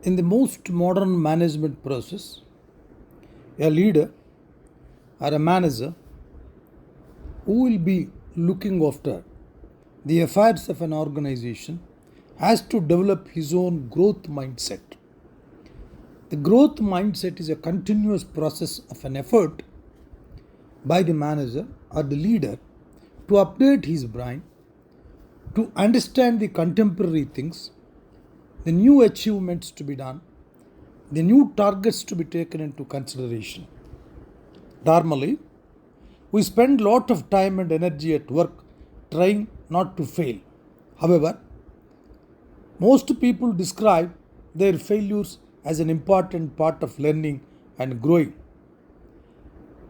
In the most modern management process, a leader or a manager who will be looking after the affairs of an organization has to develop his own growth mindset. The growth mindset is a continuous process of an effort by the manager or the leader to update his brain, to understand the contemporary things, the new achievements to be done, the new targets to be taken into consideration. Normally, we spend a lot of time and energy at work trying not to fail. However, most people describe their failures as an important part of learning and growing.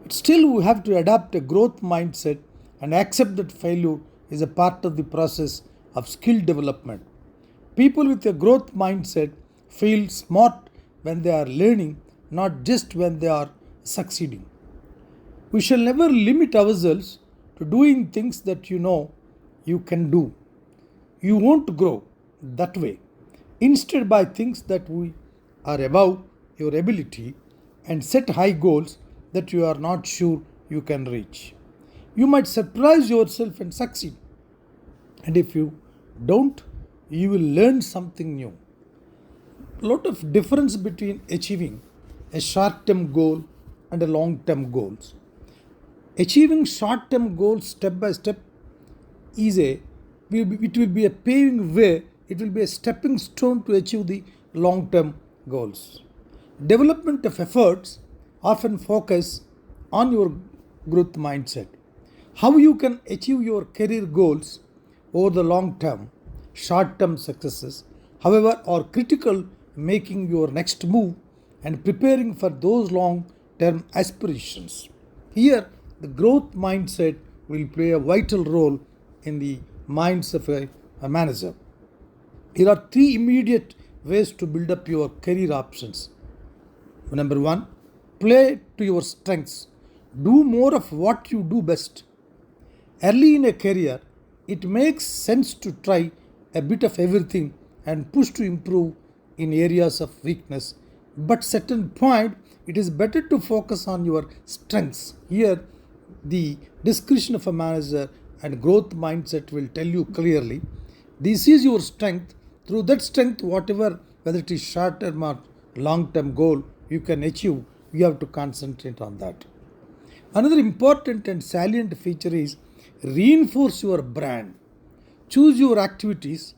Still, we have to adapt a growth mindset and accept that failure is a part of the process of skill development. People with a growth mindset feel smart when they are learning, not just when they are succeeding. We shall never limit ourselves to doing things that you know you can do. You won't grow that way. Instead, by things that we are above your ability and set high goals that you are not sure you can reach. You might surprise yourself and succeed. And if you don't, you will learn something new. A lot of difference between achieving a short-term goal and a long-term goals. Achieving short-term goals step by step is it will be a paving way, it will be a stepping stone to achieve the long-term goals. Development of efforts often focus on your growth mindset. How you can achieve your career goals over the long term, short term successes, however, are critical in making your next move and preparing for those long term aspirations. Here, the growth mindset will play a vital role in the minds of a manager. Here are three immediate ways to build up your career options. Number one, play to your strengths. Do more of what you do best. Early in a career, it makes sense to try a bit of everything and push to improve in areas of weakness. But certain point, it is better to focus on your strengths. Here, the discretion of a manager and growth mindset will tell you clearly this is your strength. Through that strength, whatever, whether it is short term or long term goal you can achieve, you have to concentrate on that. Another important and salient feature is reinforce your brand. Choose your activities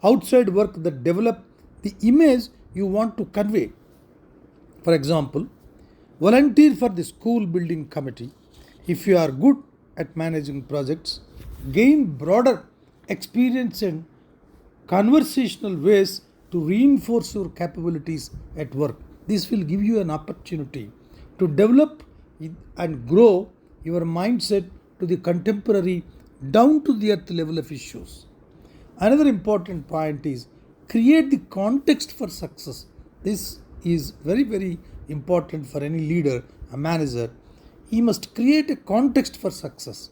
outside work that develop the image you want to convey. For example, volunteer for the school building committee. If you are good at managing projects, gain broader experience and conversational ways to reinforce your capabilities at work. This will give you an opportunity to develop and grow your mindset to the contemporary, down to the earth level of issues. Another important point is create the context for success. This is very, very important for any leader, a manager. He must create a context for success.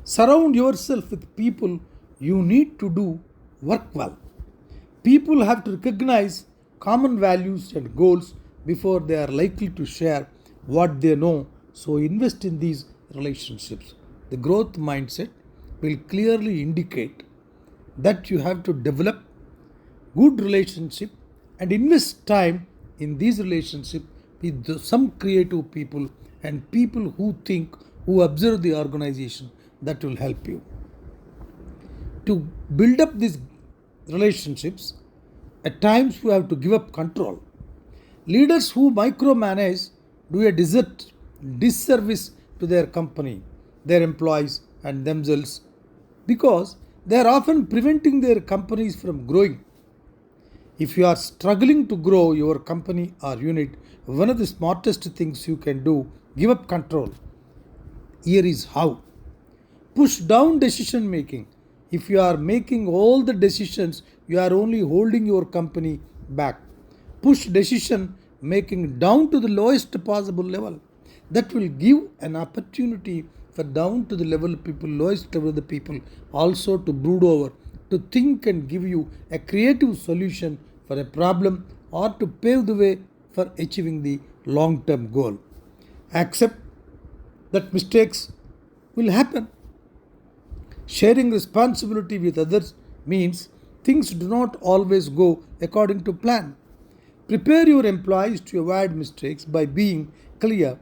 Surround yourself with people you need to do work well. People have to recognize common values and goals before they are likely to share what they know. So invest in these relationships. The growth mindset will clearly indicate that you have to develop good relationship and invest time in these relationships with some creative people and people who think, who observe the organization. That will help you to build up these relationships. At times you have to give up control. Leaders who micromanage do a disservice to their company, their employees and themselves, because they are often preventing their companies from growing. If you are struggling to grow your company or unit, one of the smartest things you can do, give up control. Here is how. Push down decision making. If you are making all the decisions, you are only holding your company back. Push decision making down to the lowest possible level. That will give an opportunity for down to the level of people, lowest level of the people, also to brood over, to think and give you a creative solution for a problem or to pave the way for achieving the long term goal. Accept that mistakes will happen. Sharing responsibility with others means things do not always go according to plan. Prepare your employees to avoid mistakes by being clear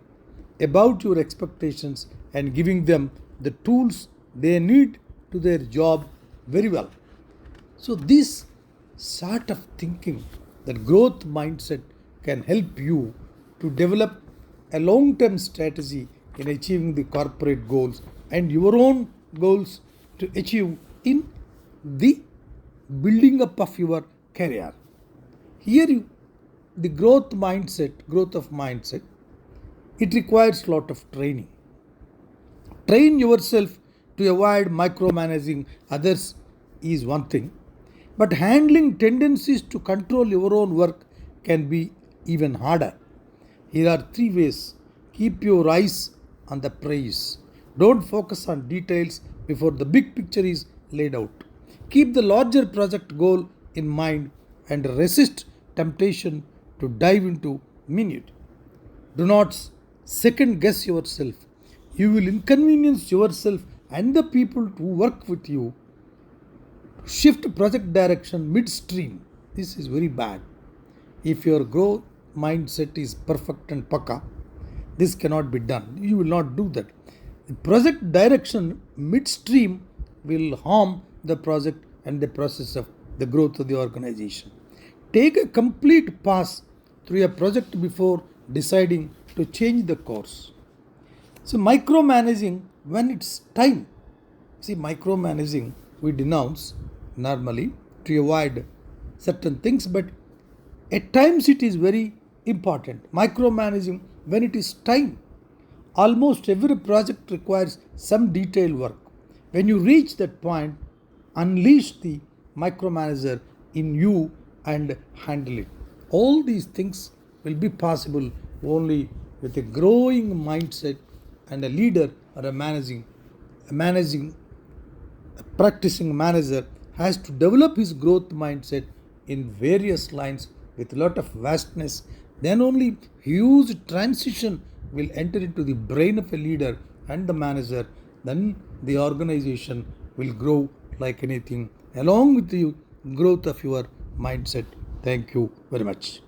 about your expectations and giving them the tools they need to their job very well. So, this sort of thinking, that growth mindset, can help you to develop a long term strategy in achieving the corporate goals and your own goals to achieve in the building up of your career. Here, the growth of mindset, it requires a lot of training. Train yourself to avoid micromanaging others is one thing, but handling tendencies to control your own work can be even harder. Here are three ways. Keep your eyes on the prize. Don't focus on details before the big picture is laid out. Keep the larger project goal in mind and resist temptation to dive into minute. Do not second guess yourself. You will inconvenience yourself and the people who work with you. Shift project direction midstream. This is very bad. If your growth mindset is perfect and pakka, this cannot be done. You will not do that. The project direction midstream will harm the project and the process of the growth of the organization. Take a complete pass through a project before deciding to change the course. So, micromanaging when it's time. See, micromanaging we denounce normally to avoid certain things, but at times it is very important. Micromanaging when it is time. Almost every project requires some detailed work. When you reach that point, unleash the micromanager in you and handle it. All these things will be possible only with a growing mindset, and a leader or a practicing manager has to develop his growth mindset in various lines with a lot of vastness. Then only huge transition will enter into the brain of a leader and the manager. Then the organization will grow like anything along with the growth of your mindset. Thank you very much.